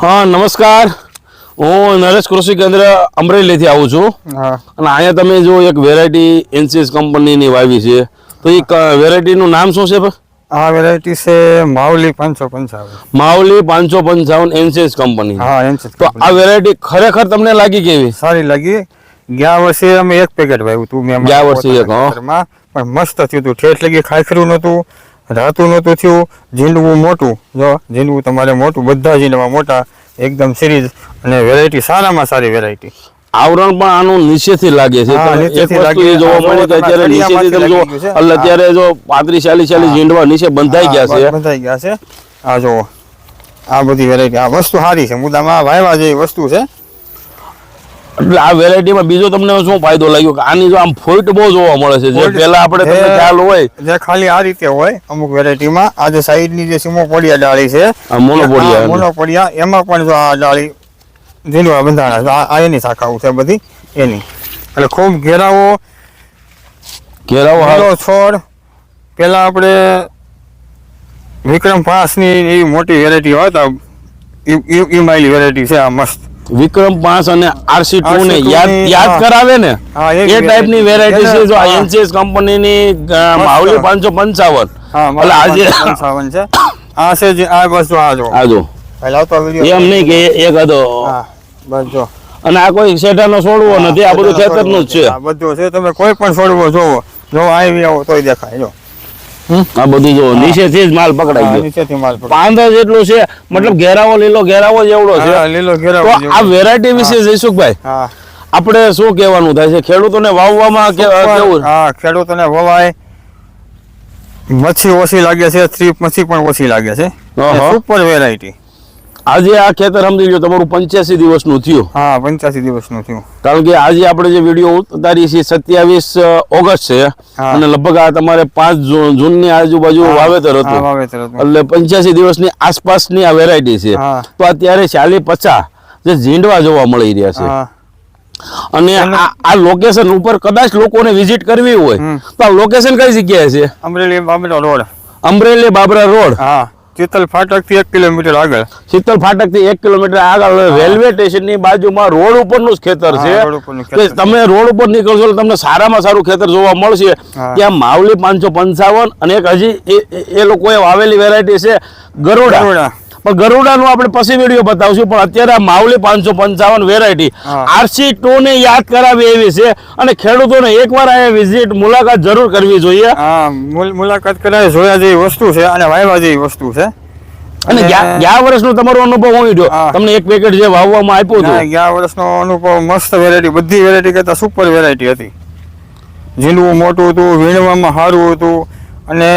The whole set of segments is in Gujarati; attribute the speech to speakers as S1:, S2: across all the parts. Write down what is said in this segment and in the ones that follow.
S1: હા નમસ્કાર, હું નરેશ કૃષિ કેન્દ્ર અમરેલીથી આવું છું. અને અહીંયા તમે જો એક વેરાયટી એનસીએસ કંપનીની વાવી છે, તો એ વેરાયટીનું નામ શું છે?
S2: આ વેરાયટી છે માવલી 555.
S1: Mavli 555 NCS company.
S2: હા, એનસીએસ.
S1: તો આ વેરાયટી ખરેખર તમને લાગી કેવી?
S2: સારી લાગી. ગયા વર્ષે અમે એક પેકેટ વાવ્યું હતું મેં.
S1: ગયા વર્ષે એક,
S2: પણ મસ્ત થયું હતું. ઠેઠ લગી ખાખરું નહોતું, રાતું નહોતું થયું. ઝીંડવું મોટું, જો ઝીંડવું તમારે મોટું, બધા ઝીંડવા મોટા, એકદમ સિરીઝ, અને વેરાયટી સારામાં સારી વેરાયટી.
S1: આવરણ પણ આનું નીચેથી લાગે છે. એક વસ્તુ એ જોવા મળે કે અત્યારે નીચેથી તમે જો, એટલે અત્યારે જો 35-40 ઝીંડવા નીચે બંધાઈ ગયા
S2: છે. આ જો આ બધી વેરાયટી, આ વસ્તુ સારી છે. મુદ્દામાં વાયવા જેવી વસ્તુ છે.
S1: એટલે આ વેરાયટીમાં બીજો તમને શું ફાયદો લાગ્યો કે આની જો આમ ફોઈટ બહુ જોવા મળે છે, જે પહેલા આપણે તમને ખ્યાલ હોય
S2: જે ખાલી આ રીતે હોય અમુક વેરાયટીમાં. આ જે સાઈડની જે સિમોપોડિયા ડાળી છે, મોનોપોડિયા, એમાં પણ જો આ ડાળી ઝીંડવા બંધાણા, આ એની શાખાઓ છે બધી એની. એટલે ખૂબ ઘેરાવો છોડ. પેલા આપણે વિક્રમ 5 ની એવી મોટી વેરાયટી હતા, ઈ માઇલી વેરાયટી છે. આ મસ્ત
S1: વિક્રમ 5 અને RC2 ને યાદ કરાવે ને, એ ટાઈપની વેરાયટી છે. જો એનસીએસ કંપનીની માવલી 555. એટલે આજે
S2: 55 છે. આ છે જે આ બસ જો આ જો લાવતો વિડિયો
S1: એમ નહીં કે એક હતો.
S2: બસ જો.
S1: અને આ કોઈ શેઠાનો છોડવો નથી, આ બધું ખેતરનું જ છે.
S2: આ બધું છે. તમે કોઈ પણ છોડવો જોવો, જો આવી આવો તોય દેખાય. જો
S1: આ બધું જો નીચેથી જ માલ પકડાઈ ગયો,
S2: નીચેથી માલ પકડાય.
S1: પાંદા જેટલું છે, મતલબ ઘેરાવો લીલો ઘેરાવો જેવડો છે.
S2: લીલો ઘેરાવો.
S1: તો આ વેરાયટી વિશે જયસુખભાઈ આપણે શું કહેવાનું થાય છે ખેડૂતોને વાવવામાં? કેવું?
S2: હા, ખેડૂતોને વવાય. મચ્છી ઓછી લાગે છે, થ્રીપ મચ્છી પણ ઓછી લાગે છે. Super variety.
S1: આજે આ ખેતર સમજી લો તમારું 85 દિવસનું થયું.
S2: હા, 85 દિવસનું થયું. કારણ
S1: કે આજે આપણે જે વિડીયો ઉતારી છે 27 ઓગસ્ટ છે, અને લગભગ આ તમારે 5 જૂનની આજુબાજુ વાવેતર હતું. એટલે 85 દિવસની આસપાસની આ વેરાયટી છે. તો અત્યારે 40-50 જે ઝીંડવા જોવા મળી રહ્યા છે. અને આ લોકેશન ઉપર કદાચ લોકોને વિઝિટ કરવી હોય તો આ લોકેશન કઈ જગ્યાએ છે?
S2: અમરેલી બાબરા રોડ.
S1: અમરેલી બાબરા રોડ.
S2: હા, શીતલ ફાટક થી 1 કિલોમીટર આગળ.
S1: શીતલ ફાટક થી 1 કિલોમીટર આગળ રેલવે સ્ટેશન ની બાજુમાં રોડ ઉપરનું જ ખેતર છે. તમે રોડ ઉપર નીકળશો એટલે તમને સારામાં સારું ખેતર જોવા મળશે. ત્યાં માવલી 555 અને એક હજી એ લોકોએ વાવેલી વેરાયટી છે ગરુડા. પણ ગરુડાનું આપણે પછી વિડીયો બતાવશું. પણ અત્યારે આ માવલી 555 વેરાયટી RC2 ને યાદ કરાવી એવી છે. અને ખેડૂતોને એકવાર અહીંયા વિઝિટ મુલાકાત જરૂર કરવી જોઈએ.
S2: મુલાકાત કરાય, જોયા જેવી વસ્તુ છે અને વાવ્યા જેવી વસ્તુ છે.
S1: અને ગયા વર્ષનો તમારો અનુભવ હું જોયો, તમને એક પેકેટ જે વાવવામાં આપ્યું હતું.
S2: ગયા વર્ષનો અનુભવ મસ્ત વેરાયટી, બધી વેરાયટી કરતા સુપર વેરાયટી હતી. ઝીંડવું મોટું હતું, વીણવામાં સારું હતું, અને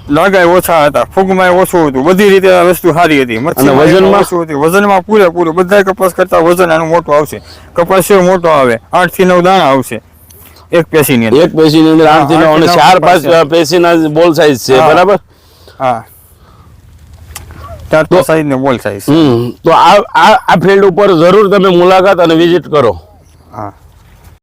S2: લાગાય ઓછા હતા, ફૂગમાં ઓછું હતું. બધી રીતે આ વસ્તુ સારી હતી. વજનમાં ઓછું હતું, વજનમાં પૂરેપૂરું. બધા કપાસ કરતા વજન આનું મોટું આવશે. કપાસ મોટો આવે, 8 થી 9 દાણા આવશે એક પેશીની અંદર. 8
S1: થી 9 અને 4-5 પેશીના બોલ સાઈઝ છે, બરાબર?
S2: હા, 4 સાઈઝ ને બોલ સાઈઝ.
S1: તો આ ફિલ્ડ ઉપર જરૂર તમે મુલાકાત અને વિઝિટ કરો.
S2: હા.